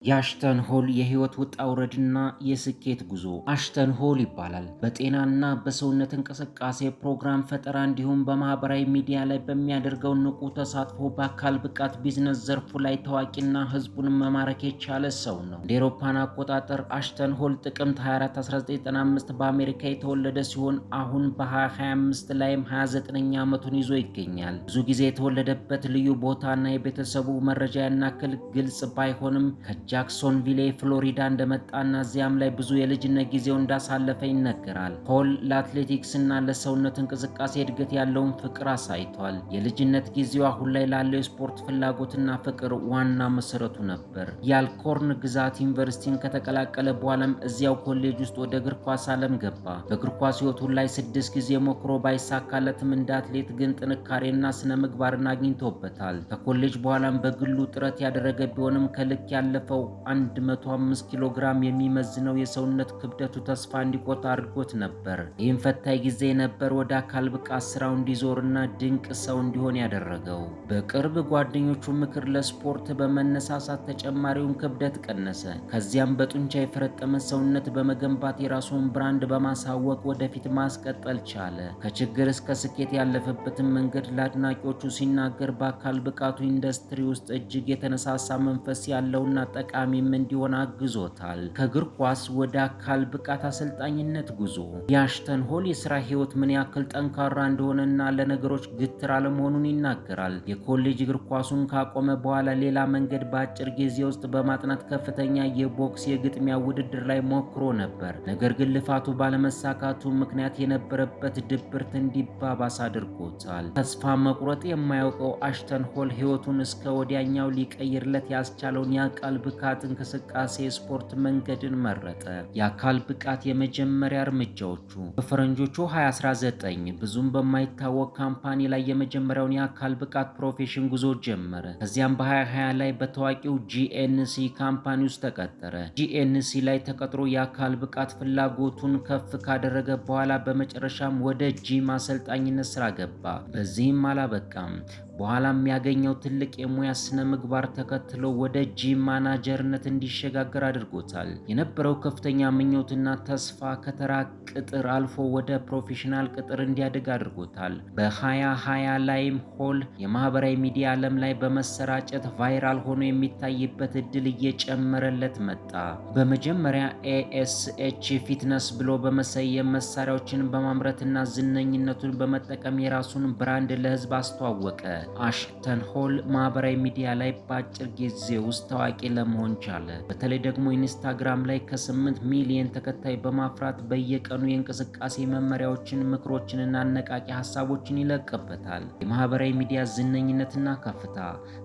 የአሽተን ሆል የህይወት ውጣ ውረድና የስኬት ጉዞ አሽተን ሆል ይባላል። በጤናና በሰውነት እንቅስቃሴ ፕሮግራም ፈጠራ እንዲሁም በማህበራዊ ሚዲያ ላይ በሚያደርገው ንቁ ተሳትፎ በአካል ብቃት ቢዝነስ ዘርፉ ላይ ታዋቂና ህዝቡን መማረክ የቻለ ሰው ነው። እንደ አውሮፓውያን አቆጣጠር አሽተን ሆል ጥቅምት 24 1995 በአሜሪካ የተወለደ ሲሆን አሁን በ2025 ላይም 29ኛ ዓመቱን ይዞ ይገኛል። ብዙ ጊዜ የተወለደበት ልዩ ቦታና የቤተሰቡ መረጃ ያናክል ግልጽ ባይሆንም ጃክሶንቪሌ ፍሎሪዳ እንደመጣና እዚያም ላይ ብዙ የልጅነት ጊዜው እንዳሳለፈ ይነገራል። ሆል ለአትሌቲክስ እና ለሰውነት እንቅስቃሴ እድገት ያለውን ፍቅር አሳይቷል። የልጅነት ጊዜው አሁን ላይ ላለው የስፖርት ፍላጎትና ፍቅር ዋና መሰረቱ ነበር። የአልኮርን ግዛት ዩኒቨርሲቲን ከተቀላቀለ በኋላም እዚያው ኮሌጅ ውስጥ ወደ እግር ኳስ ዓለም ገባ። በእግር ኳስ ህይወቱ ላይ 6 ጊዜ ሞክሮ ባይሳካለትም እንደ አትሌት ግን ጥንካሬና ስነ ምግባርን አግኝቶበታል። ከኮሌጅ በኋላም በግሉ ጥረት ያደረገ ቢሆንም ከልክ ያለፈው 105 ኪሎ ግራም የሚመዝነው የሰውነት ክብደቱ ተስፋ እንዲቆርጥ አድርጎት ነበር። ይህም ፈታኝ ጊዜ ነበር ወደ አካል ብቃት ስራው እንዲዞርና ድንቅ ሰው እንዲሆን ያደረገው። በቅርብ ጓደኞቹ ምክር ለስፖርት በመነሳሳት ተጨማሪውን ክብደት ቀነሰ። ከዚያም በጡንቻ የፈረጠመ ሰውነት በመገንባት የራሱን ብራንድ በማሳወቅ ወደፊት ማስቀጠል ቻለ። ከችግር እስከ ስኬት ያለፈበትን መንገድ ለአድናቂዎቹ ሲናገር በአካል ብቃቱ ኢንዱስትሪ ውስጥ እጅግ የተነሳሳ መንፈስ ያለውና ጠቃሚም እንዲሆን አግዞታል። ከእግር ኳስ ወደ አካል ብቃት አሰልጣኝነት ጉዞ የአሽተን ሆል የስራ ህይወት ምን ያክል ጠንካራ እንደሆነና ለነገሮች ግትር አለመሆኑን ይናገራል። የኮሌጅ እግር ኳሱን ካቆመ በኋላ ሌላ መንገድ በአጭር ጊዜ ውስጥ በማጥናት ከፍተኛ የቦክስ የግጥሚያ ውድድር ላይ ሞክሮ ነበር። ነገር ግን ልፋቱ ባለመሳካቱ ምክንያት የነበረበት ድብርት እንዲባባስ አድርጎታል። ተስፋ መቁረጥ የማያውቀው አሽተን ሆል ህይወቱን እስከ ወዲያኛው ሊቀይርለት ያስቻለውን የአካል ብቃት እንቅስቃሴ ስፖርት መንገድን መረጠ። የአካል ብቃት የመጀመሪያ እርምጃዎቹ በፈረንጆቹ 2019 ብዙም በማይታወቅ ካምፓኒ ላይ የመጀመሪያውን የአካል ብቃት ፕሮፌሽን ጉዞ ጀመረ። ከዚያም በ2020 ላይ በታዋቂው ጂኤንሲ ካምፓኒ ውስጥ ተቀጠረ። ጂኤንሲ ላይ ተቀጥሮ የአካል ብቃት ፍላጎቱን ከፍ ካደረገ በኋላ በመጨረሻም ወደ ጂም አሰልጣኝነት ስራ ገባ። በዚህም አላበቃም። በኋላም ያገኘው ትልቅ የሙያ ስነ ምግባር ተከትሎ ወደ ጂም ማናጀርነት እንዲሸጋገር አድርጎታል። የነበረው ከፍተኛ ምኞትና ተስፋ ከተራ ቅጥር አልፎ ወደ ፕሮፌሽናል ቅጥር እንዲያድግ አድርጎታል። በ2020 ላይም ሆል የማህበራዊ ሚዲያ ዓለም ላይ በመሰራጨት ቫይራል ሆኖ የሚታይበት እድል እየጨመረለት መጣ። በመጀመሪያ ኤኤስኤች ፊትነስ ብሎ በመሰየም መሳሪያዎችን በማምረትና ዝነኝነቱን በመጠቀም የራሱን ብራንድ ለህዝብ አስተዋወቀ። አሽተን ሆል ማህበራዊ ሚዲያ ላይ በአጭር ጊዜ ውስጥ ታዋቂ ለመሆን ቻለ። በተለይ ደግሞ ኢንስታግራም ላይ ከ8 ሚሊዮን ተከታይ በማፍራት በየቀኑ የእንቅስቃሴ መመሪያዎችን፣ ምክሮችንና አነቃቂ ሀሳቦችን ይለቅበታል። የማህበራዊ ሚዲያ ዝነኝነትና ከፍታ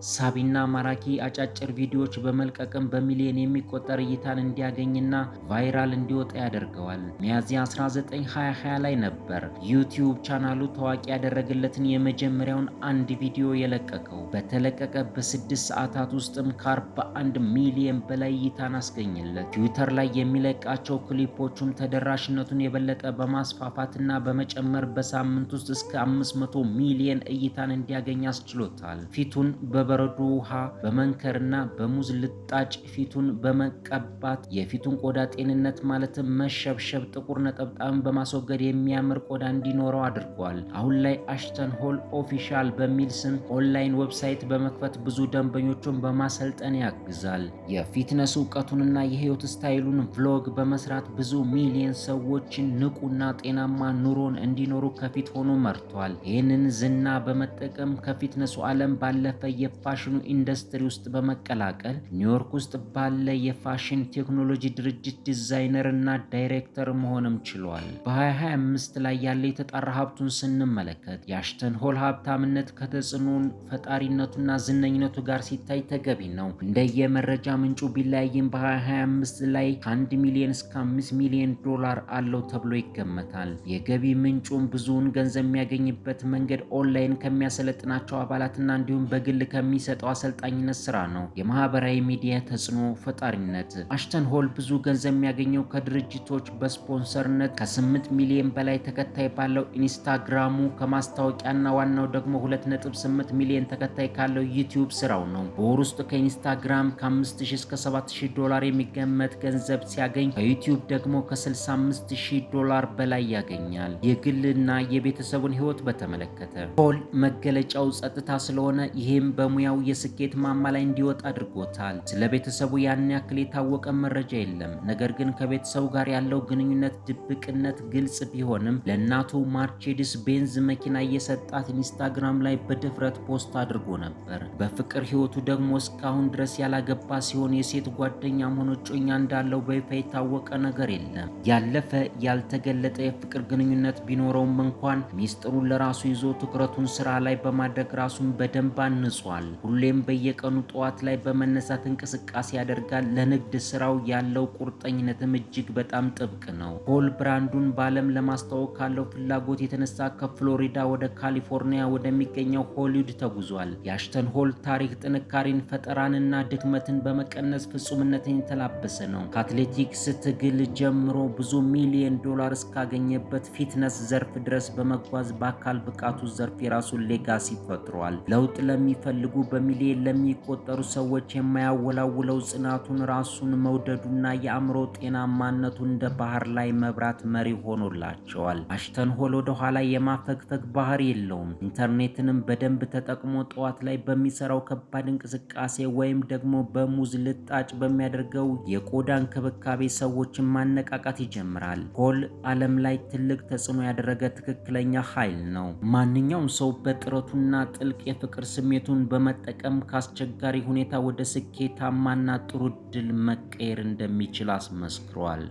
ሳቢና ማራኪ አጫጭር ቪዲዮዎች በመልቀቅም በሚሊዮን የሚቆጠር እይታን እንዲያገኝና ቫይራል እንዲወጣ ያደርገዋል። ሚያዝያ 19 2020 ላይ ነበር ዩቲዩብ ቻናሉ ታዋቂ ያደረገለትን የመጀመሪያውን አንድ ቪዲዮ የለቀቀው። በተለቀቀ በ6 ሰዓታት ውስጥም ከ41 ሚሊዮን በላይ እይታን አስገኘለት። ትዊተር ላይ የሚለቃቸው ክሊፖቹም ተደራሽነቱን የበለጠ በማስፋፋትና በመጨመር በሳምንት ውስጥ እስከ 500 ሚሊዮን እይታን እንዲያገኝ አስችሎታል። ፊቱን በበረዶ ውሃ በመንከርና በሙዝ ልጣጭ ፊቱን በመቀባት የፊቱን ቆዳ ጤንነት ማለትም መሸብሸብ፣ ጥቁር ነጠብጣብን በማስወገድ የሚያምር ቆዳ እንዲኖረው አድርጓል። አሁን ላይ አሽተን ሆል ኦፊሻል በሚል ስም ኦንላይን ዌብሳይት በመክፈት ብዙ ደንበኞቹን በማሰልጠን ያግዛል። የፊትነስ እውቀቱንና የህይወት ስታይሉን ቭሎግ በመስራት ብዙ ሚሊዮን ሰዎችን ንቁና ጤናማ ኑሮን እንዲኖሩ ከፊት ሆኖ መርቷል። ይህንን ዝና በመጠቀም ከፊትነሱ ዓለም ባለፈ የፋሽኑ ኢንዱስትሪ ውስጥ በመቀላቀል ኒውዮርክ ውስጥ ባለ የፋሽን ቴክኖሎጂ ድርጅት ዲዛይነር እና ዳይሬክተር መሆንም ችሏል። በ2025 ላይ ያለ የተጣራ ሀብቱን ስንመለከት የአሽተን ሆል ሀብታምነት ከተጽዕኖ ፈጣሪነቱና ዝነኝነቱ ጋር ሲታይ ተገቢ ነው። እንደየመረጃ ምንጩ ቢለያይም በ2025 ላይ ከ1 ሚሊዮን እስከ 5 ሚሊዮን ዶላር አለው ተብሎ ይገመታል። የገቢ ምንጩም ብዙውን ገንዘብ የሚያገኝበት መንገድ ኦንላይን ከሚያሰለጥናቸው አባላትና እንዲሁም በግል ከሚሰጠው አሰልጣኝነት ስራ ነው። የማህበራዊ ሚዲያ ተጽዕኖ ፈጣሪነት አሽተን ሆል ብዙ ገንዘብ የሚያገኘው ከድርጅቶች በስፖንሰርነት ከ8 ሚሊዮን በላይ ተከታይ ባለው ኢንስታግራሙ ከማስታወቂያና ዋናው ደግሞ 2 1.8 ሚሊዮን ተከታይ ካለው ዩቲዩብ ስራው ነው። በወር ውስጥ ከኢንስታግራም ከ5000 እስከ $7000 የሚገመት ገንዘብ ሲያገኝ ከዩቲዩብ ደግሞ ከ65000 በላይ ያገኛል። የግልና የቤተሰቡን ህይወት በተመለከተ ፖል መገለጫው ጸጥታ ስለሆነ ይህም በሙያው የስኬት ማማ ላይ እንዲወጣ አድርጎታል። ስለ ቤተሰቡ ያን ያክል የታወቀ መረጃ የለም። ነገር ግን ከቤተሰቡ ጋር ያለው ግንኙነት ድብቅነት ግልጽ ቢሆንም ለእናቱ ማርቼዲስ ቤንዝ መኪና እየሰጣት ኢንስታግራም ላይ በድፍረት ፖስት አድርጎ ነበር። በፍቅር ህይወቱ ደግሞ እስካሁን ድረስ ያላገባ ሲሆን የሴት ጓደኛም ሆነ እጮኛ እንዳለው በይፋ የታወቀ ነገር የለም። ያለፈ ያልተገለጠ የፍቅር ግንኙነት ቢኖረውም እንኳን ሚስጥሩን ለራሱ ይዞ ትኩረቱን ስራ ላይ በማድረግ ራሱን በደንብ አንጿል። ሁሌም በየቀኑ ጠዋት ላይ በመነሳት እንቅስቃሴ ያደርጋል። ለንግድ ስራው ያለው ቁርጠኝነትም እጅግ በጣም ጥብቅ ነው። ፖል ብራንዱን በዓለም ለማስተዋወቅ ካለው ፍላጎት የተነሳ ከፍሎሪዳ ወደ ካሊፎርኒያ ወደሚገኘው ሆሊውድ ተጉዟል። የአሽተን ሆል ታሪክ ጥንካሬን፣ ፈጠራንና ድክመትን በመቀነስ ፍጹምነትን የተላበሰ ነው። ከአትሌቲክስ ትግል ጀምሮ ብዙ ሚሊዮን ዶላር እስካገኘበት ፊትነስ ዘርፍ ድረስ በመጓዝ በአካል ብቃቱ ዘርፍ የራሱን ሌጋሲ ፈጥሯል። ለውጥ ለሚፈልጉ በሚሊዮን ለሚቆጠሩ ሰዎች የማያወላውለው ጽናቱን፣ ራሱን መውደዱና የአእምሮ ጤናማነቱ እንደ ባህር ላይ መብራት መሪ ሆኖላቸዋል። አሽተን ሆል ወደ ኋላ የማፈግፈግ ባህሪ የለውም። ኢንተርኔትንም በደንብ ተጠቅሞ ጠዋት ላይ በሚሰራው ከባድ እንቅስቃሴ ወይም ደግሞ በሙዝ ልጣጭ በሚያደርገው የቆዳ እንክብካቤ ሰዎችን ማነቃቃት ይጀምራል። ፖል ዓለም ላይ ትልቅ ተጽዕኖ ያደረገ ትክክለኛ ኃይል ነው። ማንኛውም ሰው በጥረቱና ጥልቅ የፍቅር ስሜቱን በመጠቀም ከአስቸጋሪ ሁኔታ ወደ ስኬታማና ጥሩ ድል መቀየር እንደሚችል አስመስክሯል።